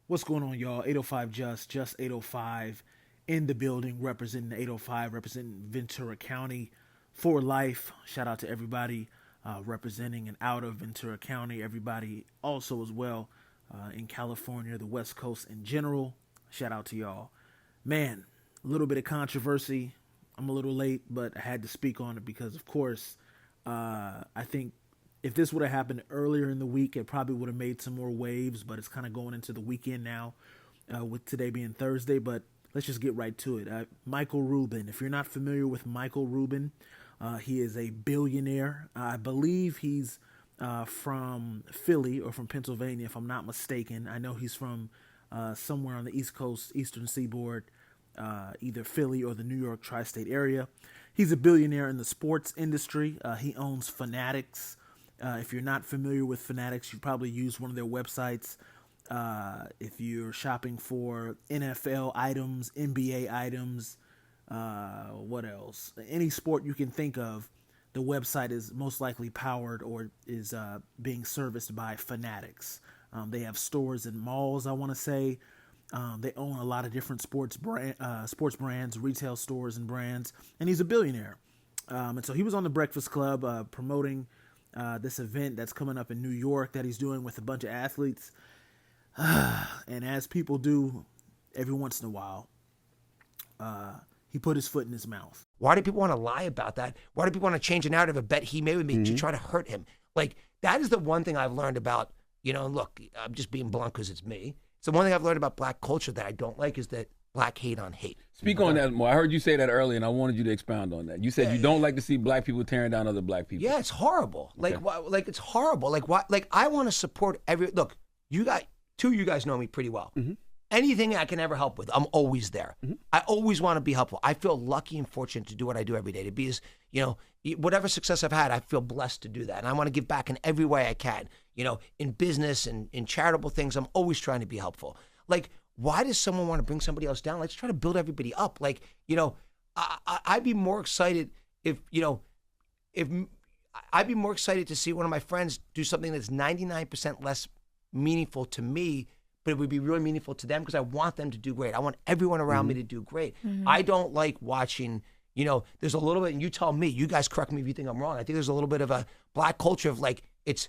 What's going on, y'all? 805 just 805 in the building, representing the 805, representing Ventura County for life. Shout out to everybody representing and out of Ventura County, everybody also as well in California, the West Coast in general. Shout out to y'all. Man, a little bit of controversy. I'm a little late, but I had to speak on it because, of course, I think if this would have happened earlier in the week, it probably would have made some more waves, but it's kind of going into the weekend now with today being Thursday. But let's just get right to it. Michael Rubin. If you're not familiar with Michael Rubin, he is a billionaire. I believe he's from Philly or from Pennsylvania, if I'm not mistaken. I know he's from somewhere on the East Coast, Eastern Seaboard, either Philly or the New York tri-state area. He's a billionaire in the sports industry. He owns Fanatics. If you're not familiar with Fanatics, you probably use one of their websites. If you're shopping for NFL items, NBA items, what else? Any sport you can think of, the website is most likely powered or is being serviced by Fanatics. They have stores in malls, I want to say. They own a lot of different sports brands, retail stores and brands, and he's a billionaire. And so he was on the Breakfast Club promoting this event that's coming up in New York that he's doing with a bunch of athletes. And as people do every once in a while, he put his foot in his mouth. Why do people want to lie about that? Why do people want to change a narrative, a bet he made with me to try to hurt him? Like, that is the one thing I've learned about, and look, I'm just being blunt because it's me. It's the one thing I've learned about black culture that I don't like is that black hate on hate. Speak on that more. I heard you say that earlier, and I wanted you to expound on that. You said you don't like to see black people tearing down other black people. Yeah, it's horrible. Okay. Like it's horrible. Like, why? Like, I want to support look, two of you guys know me pretty well. Anything I can ever help with, I'm always there. I always want to be helpful. I feel lucky and fortunate to do what I do every day. To be as, whatever success I've had, I feel blessed to do that. And I want to give back in every way I can. In business and in charitable things, I'm always trying to be helpful. Like, why does someone want to bring somebody else down? Let's try to build everybody up. Like, I'd be more excited if I'd be more excited to see one of my friends do something that's 99% less meaningful to me, but it would be really meaningful to them because I want them to do great. I want everyone around me to do great. I don't like watching, there's a little bit, and you tell me, you guys correct me if you think I'm wrong. I think there's a little bit of a black culture of like, it's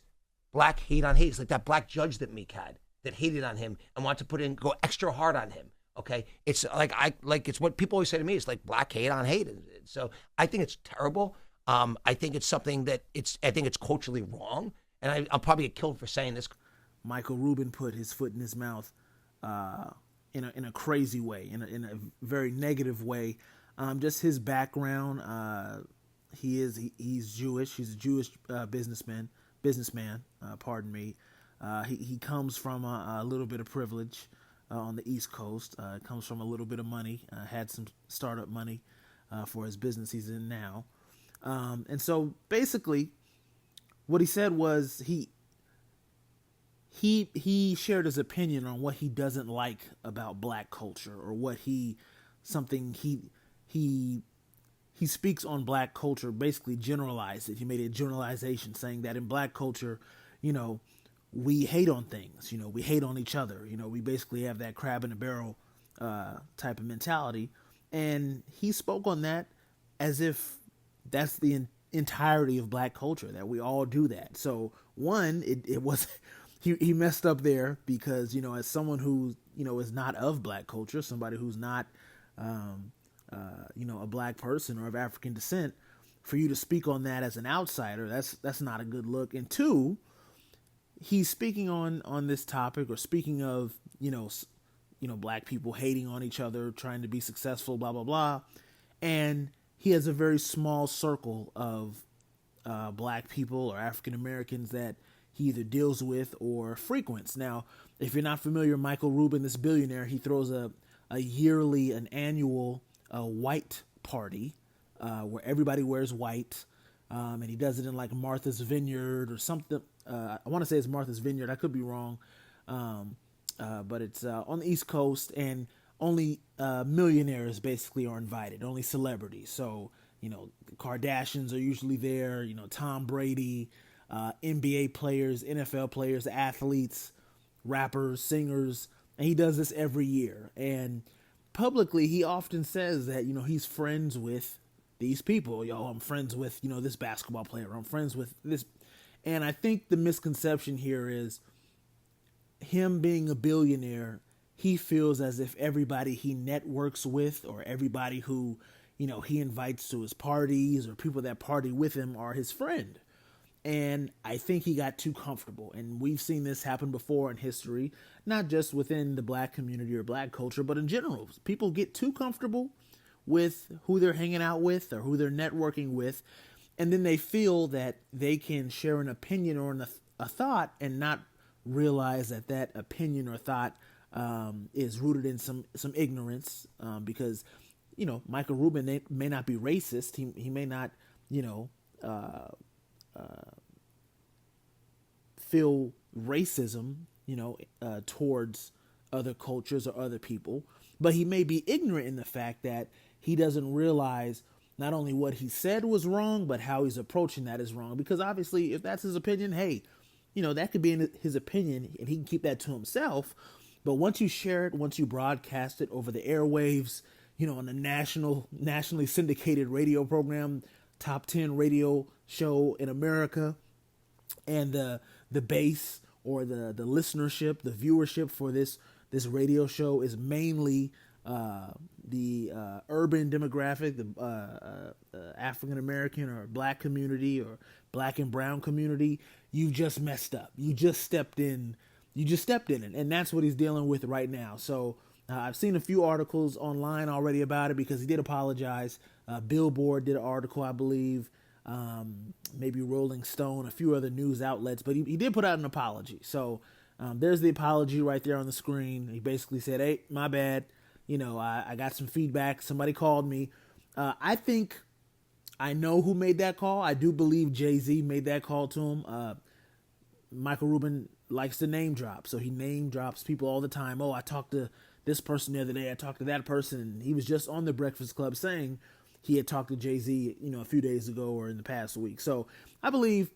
black hate on hate. It's like that black judge that Meek had that hated on him and wanted to go extra hard on him. Okay. It's like, it's what people always say to me. It's like black hate on hate. So I think it's terrible. I think it's something that I think it's culturally wrong. And I'll probably get killed for saying this. Michael Rubin put his foot in his mouth in a crazy way, in a very negative way. Just his background, he's Jewish. He's a Jewish businessman. Pardon me. He comes from a little bit of privilege on the East Coast. Comes from a little bit of money. Had some startup money for his business he's in now. And so basically, what he said was he shared his opinion on what he doesn't like about black culture, or what he speaks on black culture, basically generalized it. He made a generalization saying that in black culture, we hate on things, we hate on each other. We basically have that crab in a barrel type of mentality. And he spoke on that as if that's the entirety of black culture, that we all do that. So one, it was... He messed up there because, as someone who, is not of black culture, somebody who's not, a black person or of African descent, for you to speak on that as an outsider, that's not a good look. And two, he's speaking on this topic, or speaking of, black people hating on each other, trying to be successful, blah, blah, blah. And he has a very small circle of black people or African Americans that he either deals with or frequents. Now, if you're not familiar, Michael Rubin, this billionaire, he throws an annual white party where everybody wears white, and he does it in like Martha's Vineyard or something. I want to say it's Martha's Vineyard. I could be wrong, but it's on the East Coast, and only millionaires basically are invited, only celebrities. So, the Kardashians are usually there, Tom Brady, NBA players, NFL players, athletes, rappers, singers, And he does this every year. And publicly, he often says that, he's friends with these people. Yo, I'm friends with, this basketball player. I'm friends with this. And I think the misconception here is him being a billionaire, he feels as if everybody he networks with or everybody who, he invites to his parties or people that party with him are his friend. And I think he got too comfortable. And we've seen this happen before in history, not just within the black community or black culture, but in general. People get too comfortable with who they're hanging out with or who they're networking with. And then they feel that they can share an opinion or a thought and not realize that that opinion or thought is rooted in some ignorance because, Michael Rubin may not be racist. He may not, feel racism, towards other cultures or other people, but he may be ignorant in the fact that he doesn't realize not only what he said was wrong, but how he's approaching that is wrong. Because obviously, if that's his opinion, hey, that could be his opinion and he can keep that to himself. But once you share it, once you broadcast it over the airwaves, on a nationally syndicated radio program, top 10 radio show in America, and the base or the listenership, the viewership for this radio show is mainly the urban demographic, the African American or black community or black and brown community, you've just messed up. You just stepped in it, and that's what he's dealing with right now. So I've seen a few articles online already about it because he did apologize. Billboard did an article, I believe. Maybe Rolling Stone, a few other news outlets, but he did put out an apology. So there's the apology right there on the screen. He basically said, hey, my bad. I got some feedback. Somebody called me. I think I know who made that call. I do believe Jay-Z made that call to him. Michael Rubin likes to name drop. So he name drops people all the time. Oh, I talked to this person the other day. I talked to that person. And he was just on the Breakfast Club saying he had talked to Jay-Z, a few days ago or in the past week. So I believe,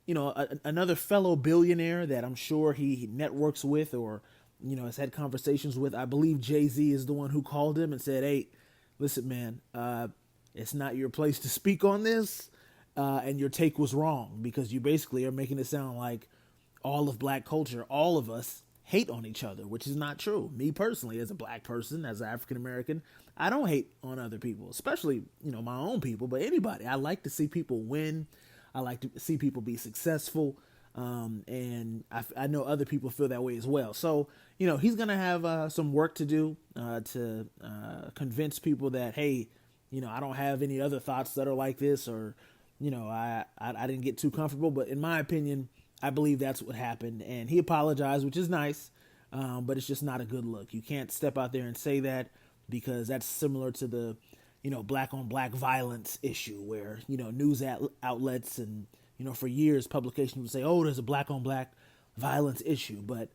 another fellow billionaire that I'm sure he networks with or, has had conversations with. I believe Jay-Z is the one who called him and said, hey, listen, man, it's not your place to speak on this. And your take was wrong because you basically are making it sound like all of black culture, all of us hate on each other, which is not true. Me personally, as a black person, as an African American, I don't hate on other people, especially, my own people, but anybody. I like to see people win. I like to see people be successful. And I know other people feel that way as well. So, he's going to have some work to do to convince people that, hey, I don't have any other thoughts that are like this or, I didn't get too comfortable. But in my opinion, I believe that's what happened. And he apologized, which is nice, but it's just not a good look. You can't step out there and say that because that's similar to the, black on black violence issue where, news outlets and, for years publications would say, oh, there's a black on black violence issue. But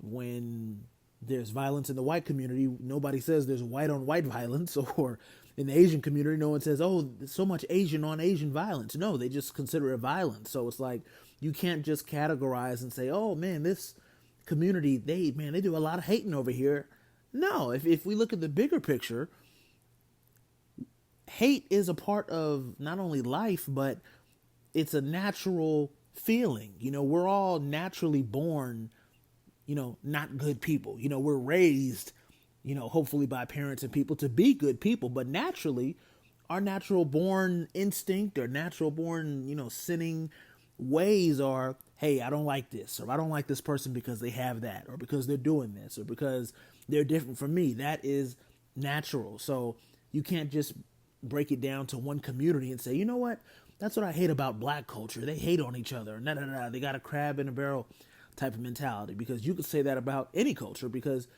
when there's violence in the white community, nobody says there's white on white violence, or in the Asian community, no one says, oh, there's so much Asian on Asian violence. No, they just consider it violence. So it's like, you can't just categorize and say, oh man, this community, they do a lot of hating over here. No, if we look at the bigger picture, hate is a part of not only life, but it's a natural feeling. We're all naturally born, not good people. We're raised, hopefully by parents and people to be good people, but naturally our natural born instinct or natural born, sinning ways are, hey, I don't like this, or I don't like this person because they have that, or because they're doing this, or because they're different from me. That is natural. So you can't just break it down to one community and say, you know what? That's what I hate about black culture. They hate on each other. No. They got a crab in a barrel type of mentality, because you could say that about any culture, because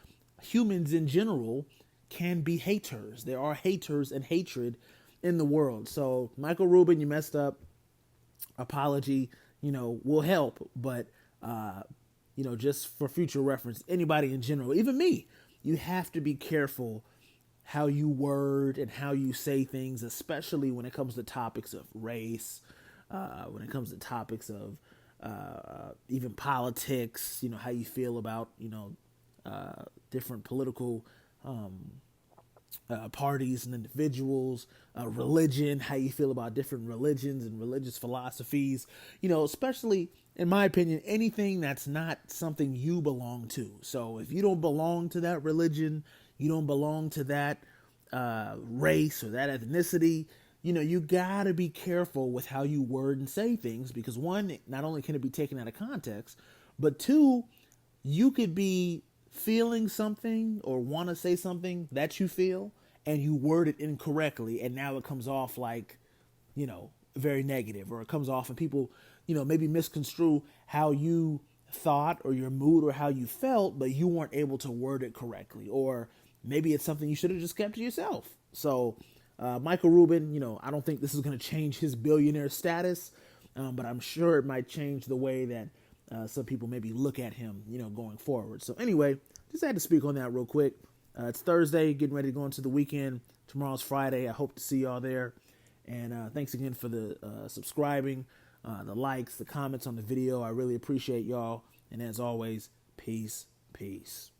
humans in general can be haters. There are haters and hatred in the world. So Michael Rubin, you messed up. Apology, will help, but just for future reference, anybody in general, even me, you have to be careful how you word and how you say things, especially when it comes to topics of race, when it comes to topics of even politics, how you feel about, different political parties and individuals, religion, how you feel about different religions and religious philosophies, especially in my opinion, anything that's not something you belong to. So if you don't belong to that religion, you don't belong to that race or that ethnicity, you gotta be careful with how you word and say things, because one, not only can it be taken out of context, but two, you could be feeling something or want to say something that you feel and you word it incorrectly, and now it comes off like, very negative, or it comes off and people, maybe misconstrue how you thought or your mood or how you felt, but you weren't able to word it correctly, or maybe it's something you should have just kept to yourself. So Michael Rubin, I don't think this is going to change his billionaire status, but I'm sure it might change the way that some people maybe look at him, going forward. So anyway, just had to speak on that real quick. It's Thursday, getting ready to go into the weekend. Tomorrow's Friday. I hope to see y'all there. And thanks again for the subscribing, the likes, the comments on the video. I really appreciate y'all. And as always, peace, peace.